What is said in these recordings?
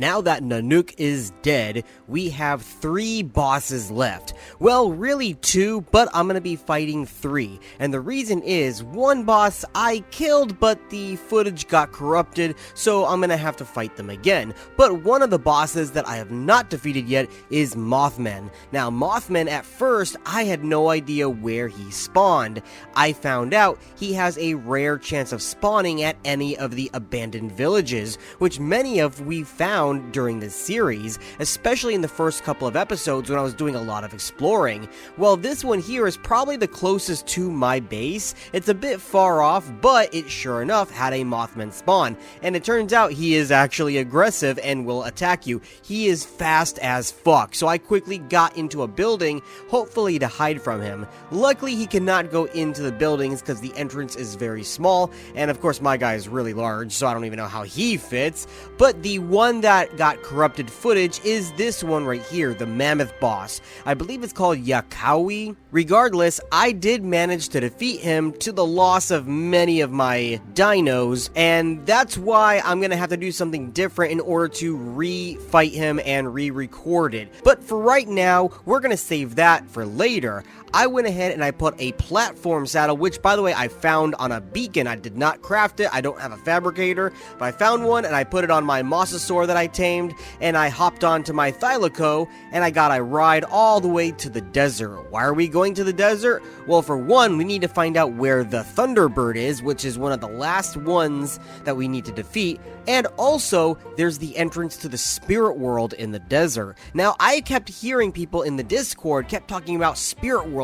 Now that Nanook is dead, we have 3 bosses left. Well, really 2, but I'm gonna be fighting 3. And the reason is, one boss I killed, but the footage got corrupted, so I'm gonna have to fight them again. But one of the bosses that I have not defeated yet is Mothman. Now, Mothman, at first, I had no idea where he spawned. I found out he has a rare chance of spawning at any of the abandoned villages, which many of we found during this series, especially in the first couple of episodes when I was doing a lot of exploring. Well, this one here is probably the closest to my base. It's a bit far off, but it sure enough had a Mothman spawn, and it turns out he is actually aggressive and will attack you. He is fast as fuck, so I quickly got into a building, hopefully to hide from him. Luckily, he cannot go into the buildings because the entrance is very small, and of course my guy is really large, so I don't even know how he fits. But the one that got corrupted footage is this one right here, the mammoth boss. I believe it's called Yakawi. Regardless, I did manage to defeat him to the loss of many of my dinos, and that's why I'm gonna have to do something different in order to re-fight him and re-record it. But for right now, we're gonna save that for later. I went ahead and I put a platform saddle, which by the way I found on a beacon. I did not craft it, I don't have a fabricator, but I found one and I put it on my mosasaur that I tamed, and I hopped onto my thylaco and I got a ride all the way to the desert. Why are we going to the desert? Well, for one, we need to find out where the Thunderbird is, which is one of the last ones that we need to defeat, and also there's the entrance to the spirit world in the desert. Now, I kept hearing people in the Discord kept talking about spirit world.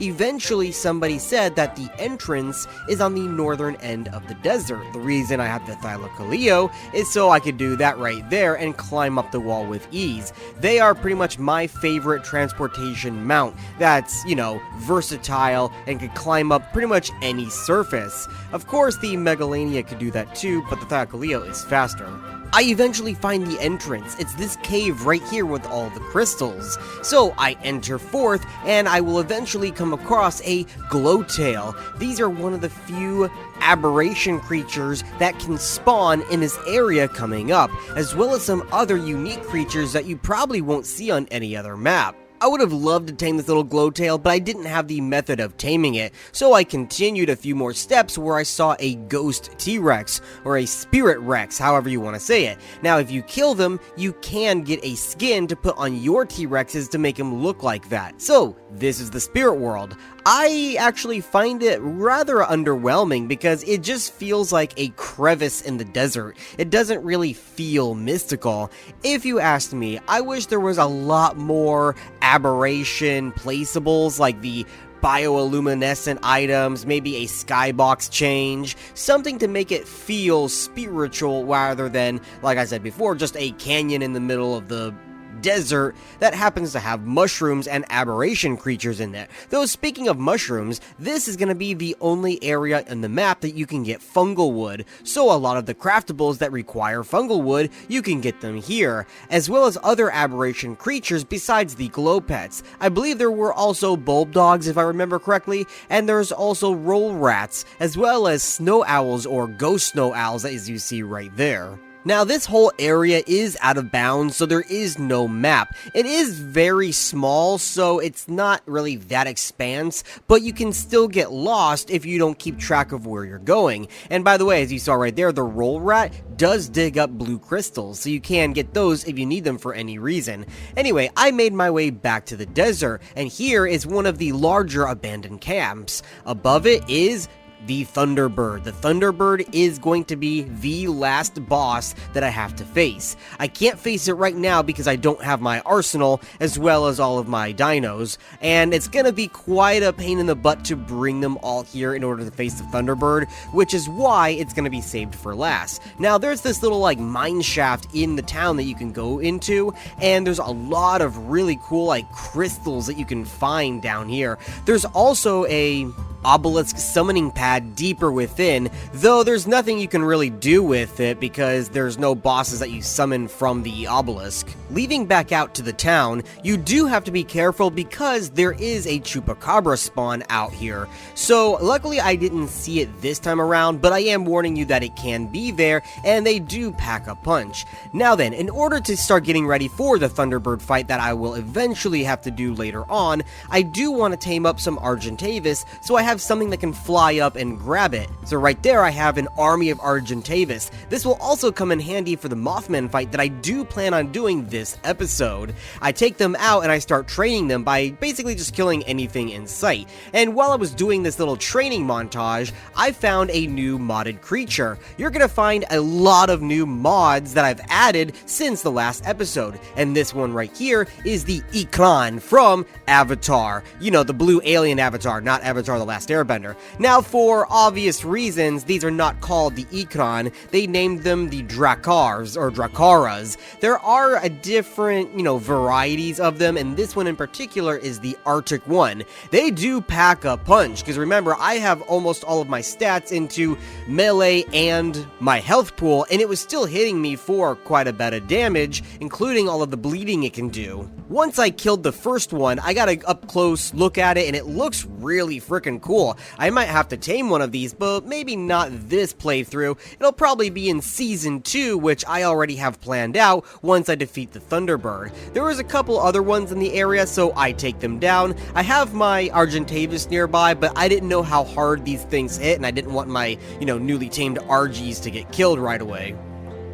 Eventually somebody said that the entrance is on the northern end of the desert. The reason I have the Thylacoleo is so I could do that right there and climb up the wall with ease. They are pretty much my favorite transportation mount that's, you know, versatile and could climb up pretty much any surface. Of course the Megalania could do that too, but the Thylacoleo is faster. I eventually find the entrance. It's this cave right here with all the crystals. So I enter forth, and I will eventually come across a glowtail. These are one of the few aberration creatures that can spawn in this area coming up, as well as some other unique creatures that you probably won't see on any other map. I would have loved to tame this little glowtail, but I didn't have the method of taming it, so I continued a few more steps where I saw a ghost T-Rex, or a spirit Rex, however you want to say it. Now, if you kill them, you can get a skin to put on your T-Rexes to make them look like that. So, this is the spirit world. I actually find it rather underwhelming because it just feels like a crevice in the desert. It doesn't really feel mystical. If you asked me, I wish there was a lot more aberration placeables like the bioluminescent items, maybe a skybox change, something to make it feel spiritual rather than, like I said before, just a canyon in the middle of the desert that happens to have mushrooms and aberration creatures in it. Though speaking of mushrooms, this is going to be the only area in the map that you can get fungal wood, so a lot of the craftables that require fungal wood, you can get them here, as well as other aberration creatures besides the glow pets. I believe there were also bulb dogs if I remember correctly, and there's also roll rats, as well as snow owls or ghost snow owls as you see right there. Now, this whole area is out of bounds, so there is no map. It is very small, so it's not really that expanse, but you can still get lost if you don't keep track of where you're going. And by the way, as you saw right there, the roll rat does dig up blue crystals, so you can get those if you need them for any reason. Anyway, I made my way back to the desert, and here is one of the larger abandoned camps. Above it is the Thunderbird. The Thunderbird is going to be the last boss that I have to face. I can't face it right now because I don't have my arsenal as well as all of my dinos, and it's gonna be quite a pain in the butt to bring them all here in order to face the Thunderbird, which is why it's gonna be saved for last. Now, there's this little like mine shaft in the town that you can go into, and there's a lot of really cool like crystals that you can find down here. There's also a obelisk summoning pad deeper within, though there's nothing you can really do with it because there's no bosses that you summon from the obelisk. Leaving back out to the town, you do have to be careful because there is a chupacabra spawn out here. So luckily I didn't see it this time around, but I am warning you that it can be there, and they do pack a punch. Now then, in order to start getting ready for the Thunderbird fight that I will eventually have to do later on, I do want to tame up some Argentavis so I have something that can fly up and grab it. So right there I have an army of Argentavis. This will also come in handy for the Mothman fight that I do plan on doing this episode. I take them out and I start training them by basically just killing anything in sight. And while I was doing this little training montage, I found a new modded creature. You're gonna find a lot of new mods that I've added since the last episode, and this one right here is the Ikran from Avatar. You know, the blue alien Avatar, not Avatar the Last Airbender. Now, for obvious reasons, these are not called the Ikran. They named them the Drakars, or Drakaras. There are a different, varieties of them, and this one in particular is the Arctic one. They do pack a punch, because remember, I have almost all of my stats into melee and my health pool, and it was still hitting me for quite a bit of damage, including all of the bleeding it can do. Once I killed the first one, I got an up-close look at it, and it looks really freaking cool. I might have to tame one of these, but maybe not this playthrough. It'll probably be in Season 2, which I already have planned out once I defeat the Thunderbird. There was a couple other ones in the area, so I take them down. I have my Argentavis nearby, but I didn't know how hard these things hit, and I didn't want my, newly tamed Argies to get killed right away.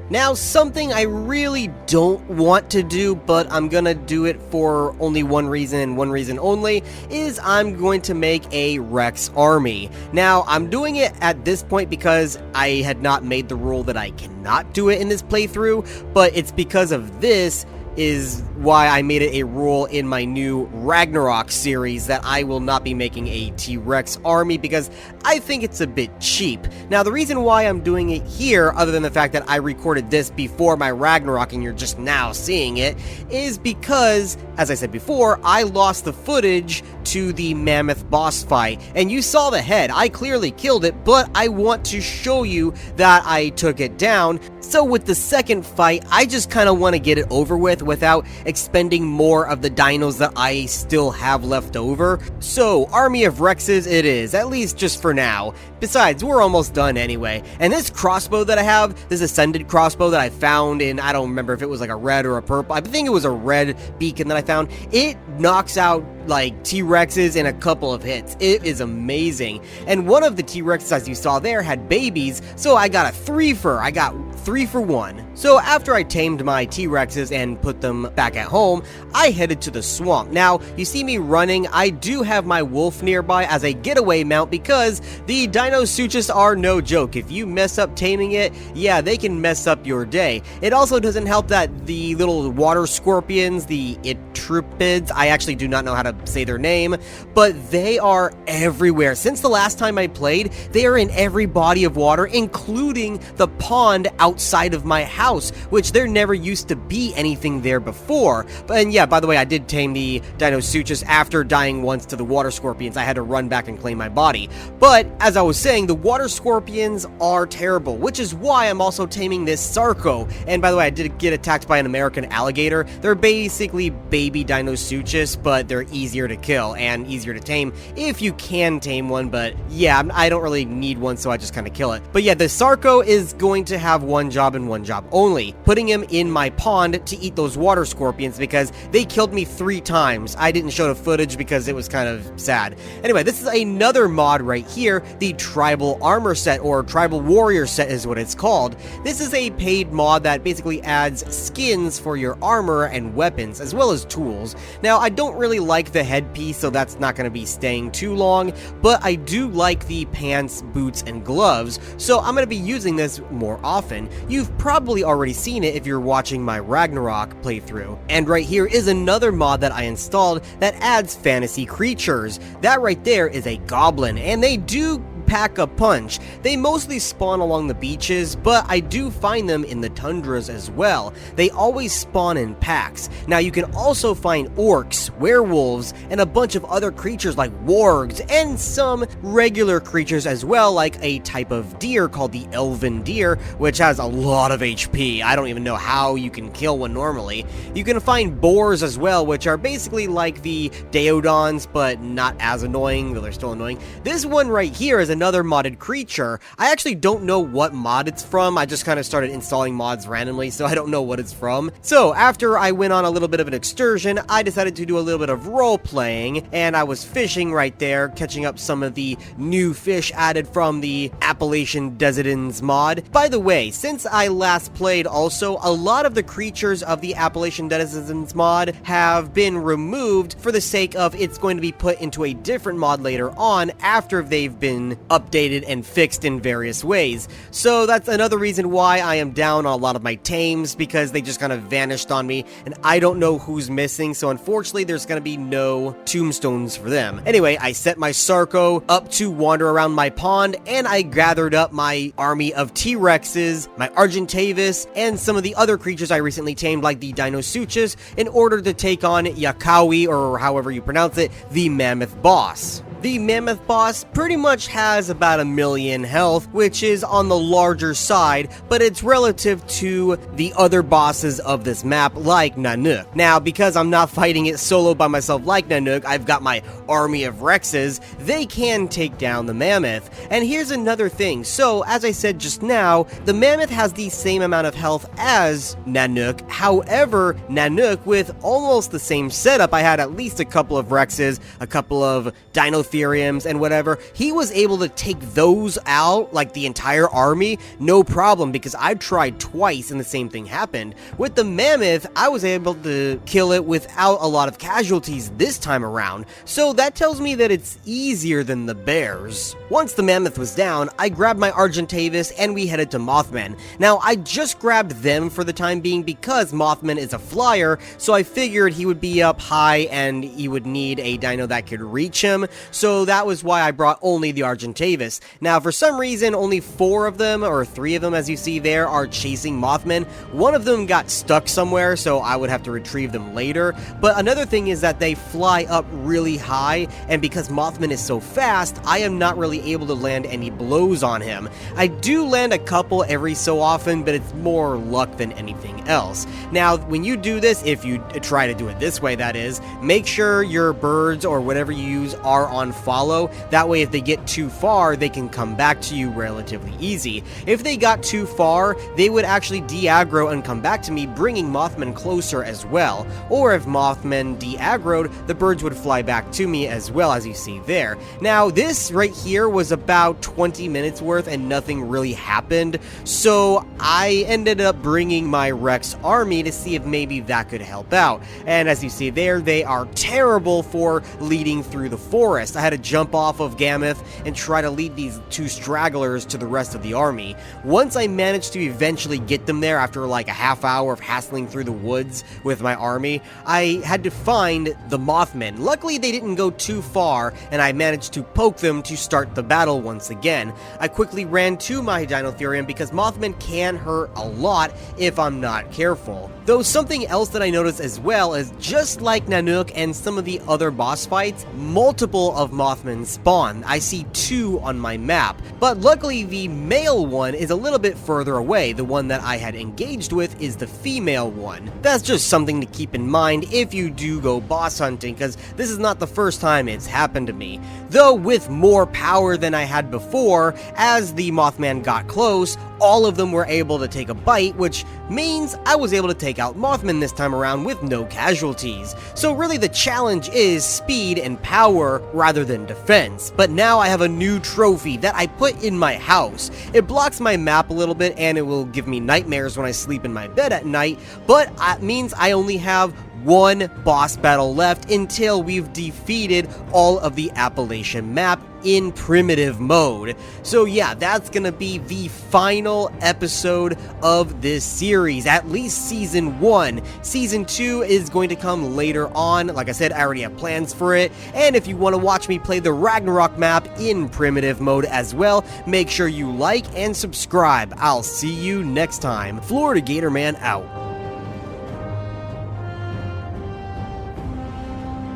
Now, something I really don't want to do, but I'm gonna do it for only one reason and one reason only, is I'm going to make a Rex army. Now, I'm doing it at this point because I had not made the rule that I cannot do it in this playthrough, but it's because of this is why I made it a rule in my new Ragnarok series that I will not be making a T-Rex army because I think it's a bit cheap. Now, the reason why I'm doing it here, other than the fact that I recorded this before my Ragnarok and you're just now seeing it, is because, as I said before, I lost the footage to the mammoth boss fight, and you saw the head. I clearly killed it, but I want to show you that I took it down. So with the second fight, I just kind of want to get it over with without expending more of the dinos that I still have left over. So, Army of Rexes it is, at least just for now. Besides, we're almost done anyway. And this crossbow that I have, this ascended crossbow that I found in, I don't remember if it was like a red or a purple, I think it was a red beacon that I found, it knocks out like T-Rexes in a couple of hits. It is amazing. And one of the T-Rexes, as you saw there, had babies, so I got a threefer. I got 3 for 1. So after I tamed my T-Rexes and put them back at home, I headed to the swamp. Now, you see me running, I do have my wolf nearby as a getaway mount because the Dinosuchus are no joke. If you mess up taming it, yeah, they can mess up your day. It also doesn't help that the little water scorpions, the Itrupids, I actually do not know how to say their name, but they are everywhere. Since the last time I played, they are in every body of water, including the pond outside of my house, which there never used to be anything there before. And yeah, by the way, I did tame the Dinosuchus after dying once to the water scorpions. I had to run back and claim my body. But as I was saying, the water scorpions are terrible, which is why I'm also taming this Sarco. And by the way, I did get attacked by an American alligator. They're basically baby Dinosuchus, but they're easier to kill and easier to tame if you can tame one. But yeah, I don't really need one, so I just kind of kill it. But yeah, the Sarco is going to have one job and one job only, putting him in my pond to eat those water scorpions because they killed me 3 times. I didn't show the footage because it was kind of sad. Anyway, this is another mod right here, the Tribal Armor set, or Tribal Warrior set is what it's called. This is a paid mod that basically adds skins for your armor and weapons, as well as tools. Now, I don't really like the headpiece, so that's not going to be staying too long, but I do like the pants, boots, and gloves, so I'm going to be using this more often. You've probably already seen it if you're watching my Ragnarok playthrough. And right here is another mod that I installed that adds fantasy creatures. That right there is a goblin, and they do pack a punch. They mostly spawn along the beaches, but I do find them in the tundras as well. They always spawn in packs. Now you can also find orcs, werewolves, and a bunch of other creatures like wargs, and some regular creatures as well, like a type of deer called the elven deer, which has a lot of HP. I don't even know how you can kill one normally. You can find boars as well, which are basically like the Deodons, but not as annoying, though they're still annoying. This one right here is another modded creature. I actually don't know what mod it's from. I just kind of started installing mods randomly, so I don't know what it's from. So after I went on a little bit of an excursion, I decided to do a little bit of role-playing, and I was fishing right there, catching up some of the new fish added from the Appalachian Denizens mod. By the way, since I last played also, a lot of the creatures of the Appalachian Denizens mod have been removed for the sake of it's going to be put into a different mod later on after they've been updated and fixed in various ways. So that's another reason why I am down on a lot of my tames, because they just kind of vanished on me and I don't know who's missing, so unfortunately there's going to be no tombstones for them. Anyway, I set my Sarco up to wander around my pond, and I gathered up my army of T-Rexes, my Argentavis, and some of the other creatures I recently tamed like the Dinosuchus in order to take on Yakawi, or however you pronounce it, the mammoth boss. The mammoth boss pretty much has about 1 million health, which is on the larger side, but it's relative to the other bosses of this map like Nanoh. Now, because I'm not fighting it solo by myself like Nanoh, I've got my army of Rexes. They can take down the mammoth. And here's another thing. So, as I said just now, the mammoth has the same amount of health as Nanoh. However, Nanoh, with almost the same setup, I had at least a couple of Rexes, a couple of Dinotherums, and whatever, he was able to take those out, like the entire army, no problem, because I tried twice and the same thing happened. With the mammoth, I was able to kill it without a lot of casualties this time around, so that tells me that it's easier than the bears. Once the mammoth was down, I grabbed my Argentavis and we headed to Mothman. Now, I just grabbed them for the time being because Mothman is a flyer, so I figured he would be up high and he would need a dino that could reach him, so that was why I brought only the Argentavis. Now, for some reason, only 4 of them, or 3 of them as you see there, are chasing Mothman. One of them got stuck somewhere, so I would have to retrieve them later. But another thing is that they fly up really high, and because Mothman is so fast, I am not really able to land any blows on him. I do land a couple every so often, but it's more luck than anything else. Now, when you do this, if you try to do it this way, that is, make sure your birds or whatever you use are on follow. That way, if they get too far, they can come back to you relatively easy. If they got too far, they would actually de-aggro and come back to me, bringing Mothman closer as well. Or if Mothman de-aggroed, the birds would fly back to me as well, as you see there. Now, this right here was about 20 minutes worth and nothing really happened, so I ended up bringing my Rex army to see if maybe that could help out. And as you see there, they are terrible for leading through the forest. I had to jump off of Gammoth and try to lead these 2 stragglers to the rest of the army. Once I managed to eventually get them there after like a half hour of hassling through the woods with my army, I had to find the Mothman. Luckily, they didn't go too far, and I managed to poke them to start the battle once again. I quickly ran to my Dinotherium because Mothman can hurt a lot if I'm not careful. Though something else that I noticed as well is, just like Nanoh and some of the other boss fights, multiple of Mothman spawn. I see 2 on my map, but luckily the male one is a little bit further away. The one that I had engaged with is the female one. That's just something to keep in mind if you do go boss hunting, because this is not the first time it's happened to me. Though with more power than I had before, as the Mothman got close, all of them were able to take a bite, which means I was able to take out Mothman this time around with no casualties. So really the challenge is speed and power rather than defense. But now I have a new trophy that I put in my house. It blocks my map a little bit and it will give me nightmares when I sleep in my bed at night, but it means I only have one boss battle left until we've defeated all of the Appalachian map in primitive mode. So yeah, that's gonna be the final episode of this series, at least season 1. Season 2 is going to come later on. Like I said, I already have plans for it, and if you want to watch me play the Ragnarok map in primitive mode as well, make sure you like and subscribe. I'll see you next time. Florida Gator Man out.